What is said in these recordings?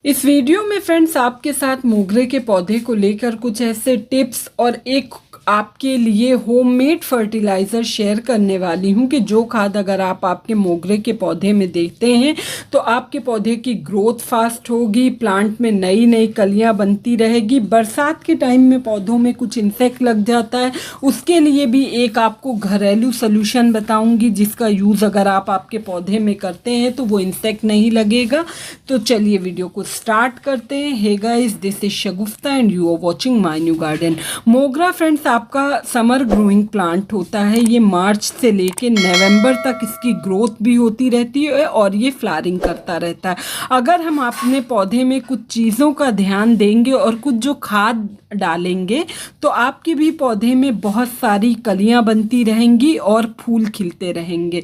इस वीडियो में फ्रेंड्स आपके साथ मोगरे के पौधे को लेकर कुछ ऐसे टिप्स और एक आपके लिए होममेड फर्टिलाइज़र शेयर करने वाली हूं कि जो खाद अगर आप आपके मोगरे के पौधे में देते हैं तो आपके पौधे की ग्रोथ फास्ट होगी, प्लांट में नई नई कलियां बनती रहेगी। बरसात के टाइम में पौधों में कुछ इंसेक्ट लग जाता है, उसके लिए भी एक आपको घरेलू सोल्यूशन बताऊंगी जिसका यूज़ अगर आप आपके पौधे में करते हैं तो वो इंसेक्ट नहीं लगेगा। तो चलिए वीडियो को स्टार्ट करते हैं। Hey guys, this is Shagufta and you are watching my new garden. मोगरा फ्रेंड्स आपका समर ग्रोइंग प्लांट होता है। ये मार्च से लेके नवंबर तक इसकी ग्रोथ भी होती रहती है और ये फ्लावरिंग करता रहता है। अगर हम अपने पौधे में कुछ चीज़ों का ध्यान देंगे और कुछ जो खाद डालेंगे तो आपके भी पौधे में बहुत सारी कलियां बनती रहेंगी और फूल खिलते रहेंगे।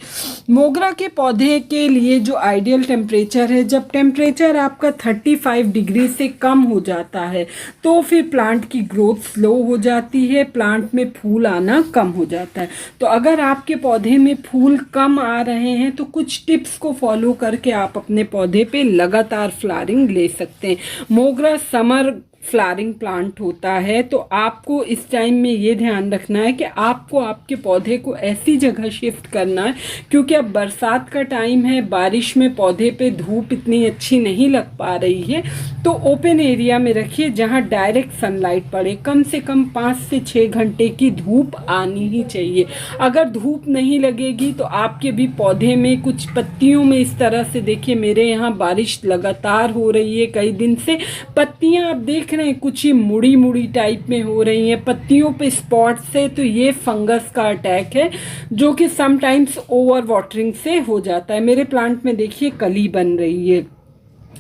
मोगरा के पौधे के लिए जो आइडियल टेम्परेचर है, जब टेम्परेचर आपका 35 डिग्री से कम हो जाता है तो फिर प्लांट की ग्रोथ स्लो हो जाती है, प्लांट में फूल आना कम हो जाता है। तो अगर आपके पौधे में फूल कम आ रहे हैं तो कुछ टिप्स को फॉलो करके आप अपने पौधे पे लगातार फ्लावरिंग ले सकते हैं। मोगरा समर फ्लावरिंग प्लांट होता है तो आपको इस टाइम में ये ध्यान रखना है कि आपको आपके पौधे को ऐसी जगह शिफ्ट करना है, क्योंकि अब बरसात का टाइम है, बारिश में पौधे पे धूप इतनी अच्छी नहीं लग पा रही है। तो ओपन एरिया में रखिए जहाँ डायरेक्ट सनलाइट पड़े। कम से कम 5 से 6 घंटे की धूप आनी ही चाहिए। अगर धूप नहीं लगेगी तो आपके भी पौधे में कुछ पत्तियों में इस तरह से, देखिए मेरे यहाँ बारिश लगातार हो रही है कई दिन से, पत्तियाँ आप देख रहे हैं कुछ ही मुड़ी मुड़ी टाइप में हो रही हैं, पत्तियों पे स्पॉट से। तो ये फंगस का अटैक है जो कि समटाइम्स ओवर वाटरिंग से हो जाता है। मेरे प्लांट में देखिए कली बन रही है।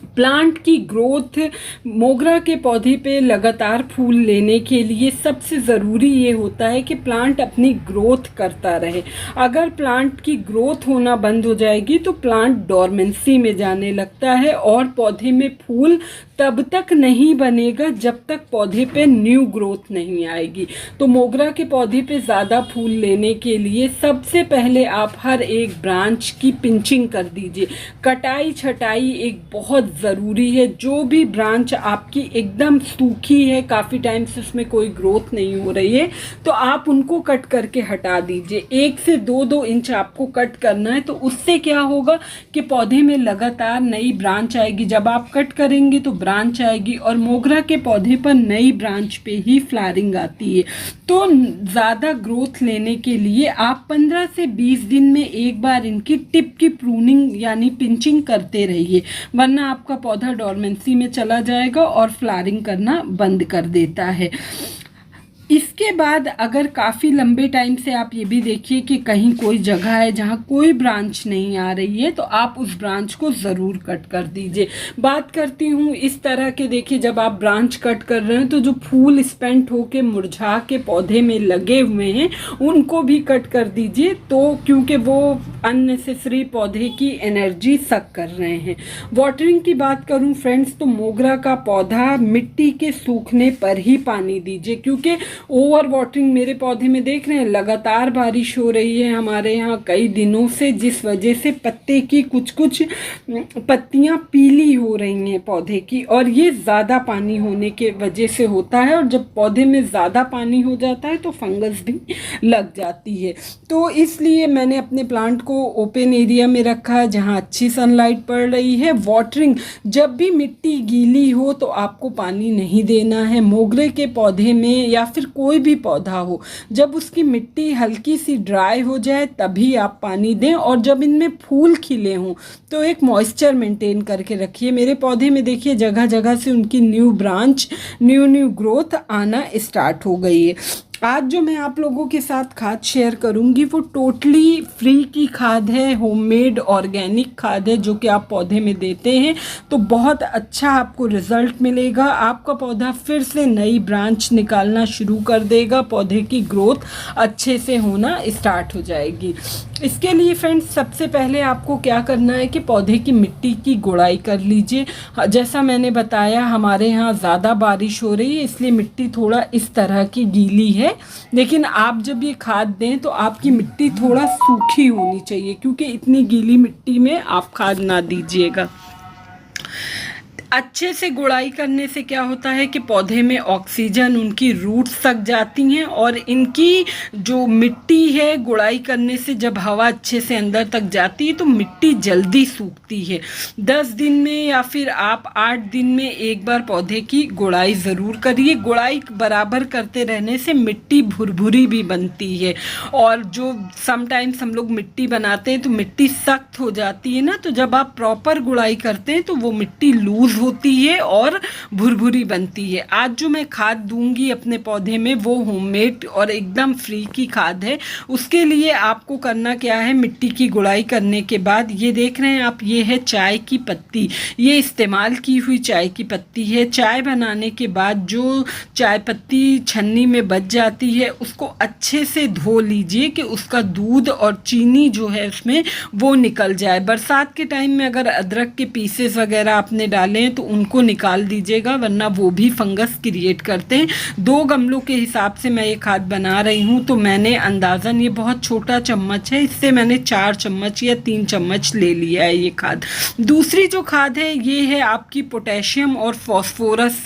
प्लांट की ग्रोथ, मोगरा के पौधे पे लगातार फूल लेने के लिए सबसे ज़रूरी ये होता है कि प्लांट अपनी ग्रोथ करता रहे। अगर प्लांट की ग्रोथ होना बंद हो जाएगी तो प्लांट डोरमेंसी में जाने लगता है और पौधे में फूल तब तक नहीं बनेगा जब तक पौधे पे न्यू ग्रोथ नहीं आएगी। तो मोगरा के पौधे पे ज़्यादा फूल लेने के लिए सबसे पहले आप हर एक ब्रांच की पिंचिंग कर दीजिए। कटाई छटाई एक बहुत ज़रूरी है। जो भी ब्रांच आपकी एकदम सूखी है, काफ़ी टाइम से उसमें कोई ग्रोथ नहीं हो रही है, तो आप उनको कट करके हटा दीजिए। 1 से 2-2 इंच आपको कट करना है। तो उससे क्या होगा कि पौधे में लगातार नई ब्रांच आएगी। जब आप कट करेंगे तो ब्रांच आएगी और मोगरा के पौधे पर नई ब्रांच पे ही फ्लावरिंग आती है। तो ज़्यादा ग्रोथ लेने के लिए आप 15 से 20 दिन में एक बार इनकी टिप की प्रूनिंग यानी पिंचिंग करते रहिए, वरना आपका पौधा डोरमेंसी में चला जाएगा और फ्लावरिंग करना बंद कर देता है। इसके बाद अगर काफ़ी लंबे टाइम से आप ये भी देखिए कि कहीं कोई जगह है जहाँ कोई ब्रांच नहीं आ रही है तो आप उस ब्रांच को ज़रूर कट कर दीजिए। बात करती हूँ इस तरह के, देखिए जब आप ब्रांच कट कर रहे हैं तो जो फूल स्पेंट होके मुरझा के पौधे में लगे हुए हैं उनको भी कट कर दीजिए, तो क्योंकि वो अननेसेसरी पौधे की एनर्जी सक कर रहे हैं। वाटरिंग की बात करूँ फ्रेंड्स तो मोगरा का पौधा मिट्टी के सूखने पर ही पानी दीजिए, क्योंकि ओवर वाटरिंग मेरे पौधे में देख रहे हैं लगातार बारिश हो रही है हमारे यहाँ कई दिनों से, जिस वजह से पत्ते की कुछ कुछ पत्तियाँ पीली हो रही हैं पौधे की, और ये ज़्यादा पानी होने के वजह से होता है। और जब पौधे में ज़्यादा पानी हो जाता है तो फंगस भी लग जाती है। तो इसलिए मैंने अपने प्लांट को ओपन एरिया में रखा है जहाँ अच्छी सनलाइट पड़ रही है। वाटरिंग, जब भी मिट्टी गीली हो तो आपको पानी नहीं देना है। मोगरे के पौधे में या फिर कोई भी पौधा हो, जब उसकी मिट्टी हल्की सी ड्राई हो जाए तभी आप पानी दें, और जब इनमें फूल खिले हों तो एक मॉइस्चर मेंटेन करके रखिए। मेरे पौधे में देखिए जगह जगह से उनकी न्यू ब्रांच, न्यू ग्रोथ आना स्टार्ट हो गई है। आज जो मैं आप लोगों के साथ खाद शेयर करूंगी वो टोटली फ्री की खाद है, होममेड ऑर्गेनिक खाद है जो कि आप पौधे में देते हैं तो बहुत अच्छा आपको रिजल्ट मिलेगा। आपका पौधा फिर से नई ब्रांच निकालना शुरू कर देगा, पौधे की ग्रोथ अच्छे से होना स्टार्ट हो जाएगी। इसके लिए फ्रेंड्स सबसे पहले आपको क्या करना है कि पौधे की मिट्टी की गुड़ाई कर लीजिए। जैसा मैंने बताया हमारे यहाँ ज़्यादा बारिश हो रही है इसलिए मिट्टी थोड़ा इस तरह की गीली है, लेकिन आप जब ये खाद दें तो आपकी मिट्टी थोड़ा सूखी होनी चाहिए, क्योंकि इतनी गीली मिट्टी में आप खाद ना दीजिएगा। अच्छे से गुड़ाई करने से क्या होता है कि पौधे में ऑक्सीजन, उनकी रूट्स तक जाती हैं और इनकी जो मिट्टी है, गुड़ाई करने से जब हवा अच्छे से अंदर तक जाती है तो मिट्टी जल्दी सूखती है। 10 दिन में या फिर आप 8 दिन में एक बार पौधे की गुड़ाई ज़रूर करिए। गुड़ाई बराबर करते रहने से मिट्टी भुरभुरी भी बनती है, और जो समटाइम्स हम लोग मिट्टी बनाते हैं तो मिट्टी सख्त हो जाती है ना, तो जब आप प्रॉपर गुड़ाई करते हैं तो वो मिट्टी लूज होती है और भुरभुरी बनती है। आज जो मैं खाद दूंगी अपने पौधे में वो होममेड और एकदम फ्री की खाद है। उसके लिए आपको करना क्या है, मिट्टी की गुड़ाई करने के बाद ये देख रहे हैं आप, ये है चाय की पत्ती, ये इस्तेमाल की हुई चाय की पत्ती है। चाय बनाने के बाद जो चाय पत्ती छन्नी में बच जाती है उसको अच्छे से धो लीजिए कि उसका दूध और चीनी जो है उसमें वो निकल जाए। बरसात के टाइम में अगर अदरक के पीसेस वगैरह आपने डाले हैं तो उनको निकाल दीजिएगा, वरना वो भी फंगस क्रिएट करते हैं। 2 गमलों के हिसाब से मैं ये खाद बना रही हूँ, तो मैंने अंदाज़न, ये बहुत छोटा चम्मच है, इससे मैंने 4 चम्मच या 3 चम्मच ले लिया है ये खाद। दूसरी जो खाद है ये है आपकी पोटेशियम और फॉस्फोरस,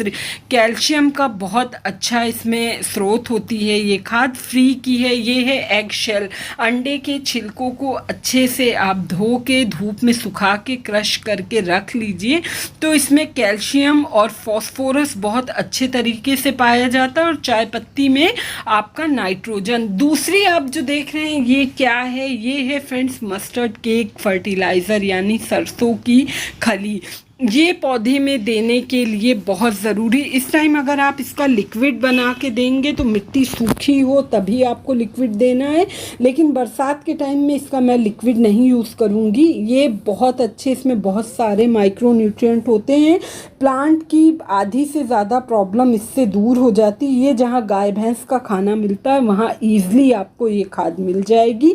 कैल्शियम का बहुत अच्छा इसमें स्रोत होती है। ये खाद फ्री की है। ये है एग शेल, अंडे के छिलकों को अच्छे से आप धो के धूप में सुखा के क्रश करके रख लीजिए, तो इसमें कैल्शियम और फॉस्फोरस बहुत अच्छे तरीके से पाया जाता है, और चाय पत्ती में आपका नाइट्रोजन। दूसरी आप जो देख रहे हैं ये क्या है, ये है फ्रेंड्स मस्टर्ड केक फर्टिलाइज़र, यानी सरसों की खली। ये पौधे में देने के लिए बहुत ज़रूरी। इस टाइम अगर आप इसका लिक्विड बना के देंगे तो मिट्टी सूखी हो तभी आपको लिक्विड देना है, लेकिन बरसात के टाइम में इसका मैं लिक्विड नहीं यूज़ करूँगी। ये बहुत अच्छे, इसमें बहुत सारे माइक्रो न्यूट्रिएंट होते हैं। प्लांट की आधी से ज़्यादा प्रॉब्लम इससे दूर हो जाती है। ये जहाँ गाय भैंस का खाना मिलता है वहाँ ईज़िली आपको ये खाद मिल जाएगी।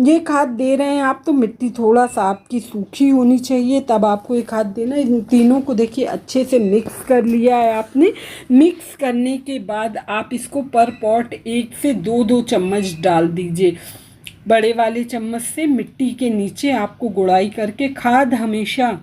ये खाद दे रहे हैं आप तो मिट्टी थोड़ा सा आपकी सूखी होनी चाहिए, तब आपको ये खाद देना। इन तीनों को देखिए अच्छे से मिक्स कर लिया है आपने। मिक्स करने के बाद आप इसको पर पॉट 1 से 2 चम्मच डाल दीजिए। बड़े वाले चम्मच से मिट्टी के नीचे आपको गुड़ाई करके, खाद हमेशा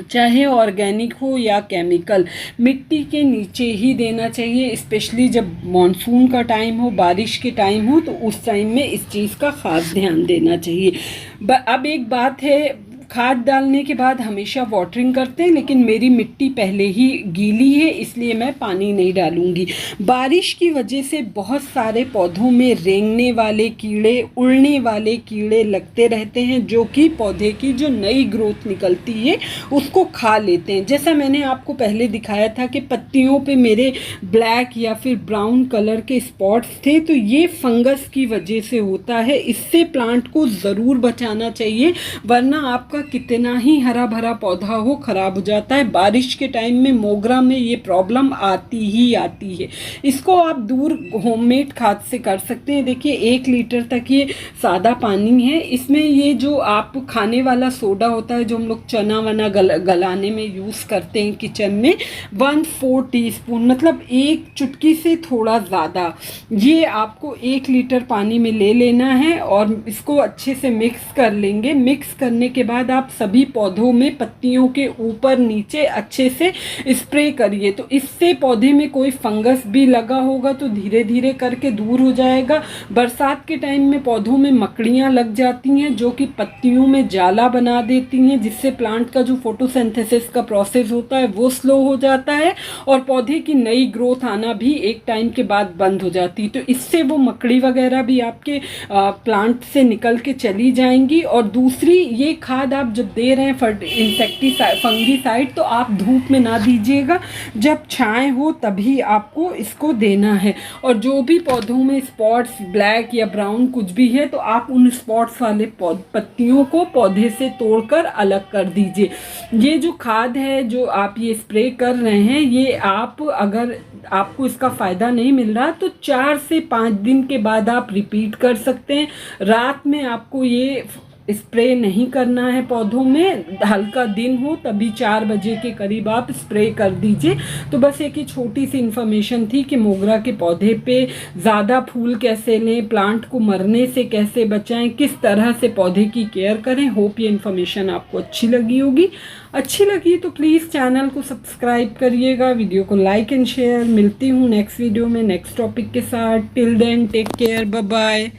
चाहे ऑर्गेनिक हो या केमिकल, मिट्टी के नीचे ही देना चाहिए। स्पेशली जब मॉनसून का टाइम हो, बारिश के टाइम हो, तो उस टाइम में इस चीज़ का खास ध्यान देना चाहिए। अब एक बात है, खाद डालने के बाद हमेशा वाटरिंग करते हैं, लेकिन मेरी मिट्टी पहले ही गीली है इसलिए मैं पानी नहीं डालूंगी। बारिश की वजह से बहुत सारे पौधों में रेंगने वाले कीड़े, उड़ने वाले कीड़े लगते रहते हैं, जो कि पौधे की जो नई ग्रोथ निकलती है उसको खा लेते हैं। जैसा मैंने आपको पहले दिखाया था कि पत्तियों पे मेरे ब्लैक या फिर ब्राउन कलर के स्पॉट्स थे, तो ये फंगस की वजह से होता है। इससे प्लांट को ज़रूर बचाना चाहिए, वरना आपका कितना ही हरा भरा पौधा हो खराब हो जाता है। बारिश के टाइम में मोगरा में ये प्रॉब्लम आती ही आती है। इसको आप दूर होममेड खाद से कर सकते हैं। देखिए 1 लीटर तक ये सादा पानी है, इसमें ये जो आप खाने वाला सोडा होता है जो हम लोग चना वना गलाने में यूज़ करते हैं किचन में, 1/4 टीस्पून, मतलब 1 चुटकी से थोड़ा ज़्यादा, ये आपको 1 लीटर पानी में ले लेना है और इसको अच्छे से मिक्स कर लेंगे। मिक्स करने के बाद आप सभी पौधों में पत्तियों के ऊपर नीचे अच्छे से स्प्रे करिए, तो इससे पौधे में कोई फंगस भी लगा होगा तो धीरे धीरे करके दूर हो जाएगा। बरसात के टाइम में पौधों में मकड़ियाँ लग जाती हैं जो कि पत्तियों में जाला बना देती हैं, जिससे प्लांट का जो फोटोसिंथेसिस का प्रोसेस होता है वो स्लो हो जाता है और पौधे की नई ग्रोथ आना भी एक टाइम के बाद बंद हो जाती है। तो इससे वो मकड़ी वगैरह भी आपके प्लांट से निकल के चली जाएंगी। और दूसरी, ये खाद आप जब दे रहे हैं इंसेक्टिसाइड, फंगीसाइड, तो आप धूप में ना दीजिएगा, जब छाएं हो तभी आपको इसको देना है। और जो भी पौधों में स्पॉट्स ब्लैक या ब्राउन कुछ भी है तो आप उन स्पॉट्स वाले पत्तियों को पौधे से तोड़कर अलग कर दीजिए। ये जो खाद है जो आप ये स्प्रे कर रहे हैं, ये आप, अगर आपको इसका फ़ायदा नहीं मिल रहा तो 4 से 5 दिन के बाद आप रिपीट कर सकते हैं। रात में आपको ये स्प्रे नहीं करना है पौधों में, हल्का दिन हो तभी 4 बजे के करीब आप स्प्रे कर दीजिए। तो बस एक ही छोटी सी इन्फॉर्मेशन थी कि मोगरा के पौधे पे ज़्यादा फूल कैसे लें, प्लांट को मरने से कैसे बचाएं, किस तरह से पौधे की केयर करें। होप ये इन्फॉर्मेशन आपको अच्छी लगी होगी। अच्छी लगी तो प्लीज़ चैनल को सब्सक्राइब करिएगा, वीडियो को लाइक एंड शेयर। मिलती हूँ नेक्स्ट वीडियो में नेक्स्ट टॉपिक के साथ। Till then take care, bye bye.